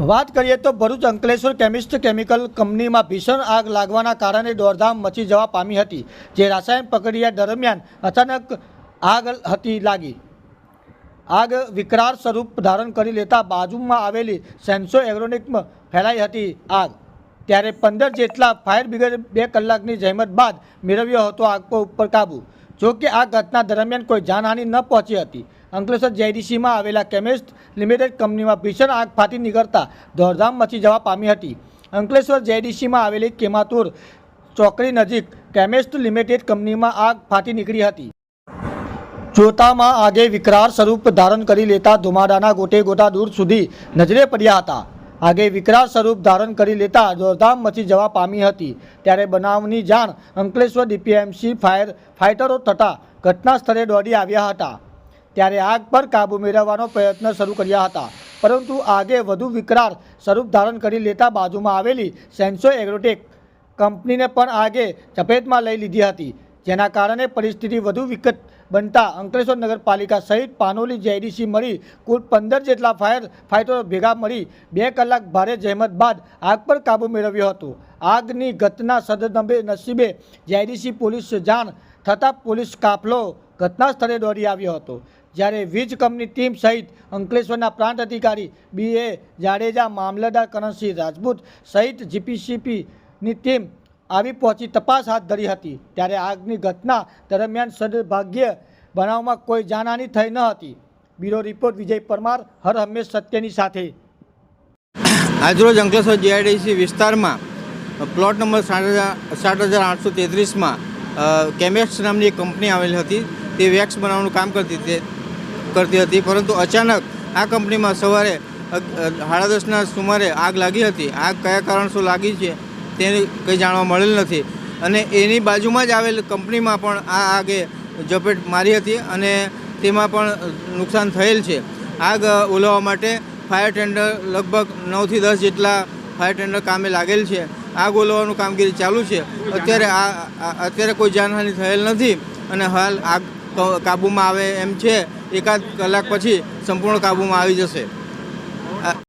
વાત કરીએ તો ભરૂચ અંકલેશ્વર કેમિસ્ટ કેમિકલ કંપનીમાં ભીષણ આગ લાગવાના કારણે દોડધામ મચી જવા પામી હતી। જે રસાયણ પ્રક્રિયા દરમિયાન અચાનક આગ લાગી। આગ વિકરાળ સ્વરૂપ ધારણ કરી લેતા બાજુમાં આવેલી સેન્સો એગ્રોનિકમાં ફેલાઈ હતી। આગ ત્યારે 15 જેટલા ફાયર બ્રિગેડ 2 કલાકની જહેમત બાદ મેળવ્યો હતો આગ પર કાબૂ। જો કે આ ઘટના દરમિયાન કોઈ જાનહાનિ ન પહોંચી હતી। અંકલેશ્વર જેડીસીમાં આવેલા કેમિસ્ટ લિમિટેડ કંપનીમાં ભીષણ આગ ફાટી નીકળતા દોડધામ મચી જવા પામી હતી। અંકલેશ્વર જેડીસીમાં આવેલી કેમાતુર ચોકડી નજીક કેમિસ્ટ લિમિટેડ કંપનીમાં આગ ફાટી નીકળી હતી। જોતામાં આગે વિકરાળ સ્વરૂપ ધારણ કરી લેતા ધુમાડાના ગોટે ગોટા દૂર સુધી નજરે પડ્યા હતા। આગે વિકરાળ સ્વરૂપ ધારણ કરી લેતા દોડધામ મચી જવા પામી હતી। ત્યારે બનાવની જાણ અંકલેશ્વર ડીપીએમસી ફાયર ફાઇટરો થતાં ઘટના સ્થળે દોડી આવ્યા હતા। ત્યારે આગ પર કાબૂ મેળવવાનો પ્રયત્ન શરૂ કર્યા હતા, પરંતુ આગે વધુ વિકરાળ સ્વરૂપ ધારણ કરી લેતા બાજુમાં આવેલી સેન્સો એગ્રોટેક કંપનીને પણ આગે ચપેટમાં લઈ લીધી હતી। જેના કારણે પરિસ્થિતિ વધુ વિકટ બનતા અંકલેશ્વર નગરપાલિકા સહિત પાનોલી જેડીસી મળી કુલ 15 જેટલા ફાયર ફાઇટરો ભેગા મળી 2 કલાક ભારે જહેમત બાદ આગ પર કાબૂ મેળવ્યો હતો। આગની ઘટના સદનસીબે જેડીસી પોલીસ જાણ થતાં પોલીસ કાફલો ઘટના સ્થળે દોડી આવ્યો હતો। જ્યારે વીજ કંપની ટીમ સહિત અંકલેશ્વરના પ્રાંત અધિકારી BA જાડેજા, મામલતદાર કરણસિંહ રાજપૂત સહિત જીપીસીપીની ટીમ આવી પહોંચી તપાસ હાથ ધરી હતી। ત્યારે આગની ઘટના દરમિયાન સદભાગ્ય બનાવમાં કોઈ જાનહાનિ થઈ ન હતી। બ્યુરો રિપોર્ટ વિજય પરમાર, હર હંમેશ સત્યની સાથે। આજરોજ અંકલેશ્વર જીઆઈડીસી વિસ્તારમાં પ્લોટ નંબર 6833માં કેમેક્સ નામની એક કંપની આવેલી હતી। તે વેક્સ બનાવવાનું કામ કરતી હતી, પરંતુ અચાનક આ કંપનીમાં સવારે 10:30ના સુમારે આગ લાગી હતી। આગ કયા કારણસર લાગી છે તેની કંઈ જાણવા મળેલ નથી, અને એની બાજુમાં જ આવેલ કંપનીમાં પણ આ આગે ઝપેટ મારી હતી અને તેમાં પણ નુકસાન થયેલ છે। આગ ઓલવવા માટે ફાયર ટેન્ડર લગભગ 9 થી 10 જેટલા ફાયર ટેન્ડર કામે લાગેલ છે। આગ ઓલવવાનું કામગીરી ચાલુ છે। અત્યારે કોઈ જાનહાનિ થયેલ નથી અને હાલ આગ કાબૂમાં આવે એમ છે। એકાદ કલાક પછી સંપૂર્ણ કાબૂમાં આવી જશે।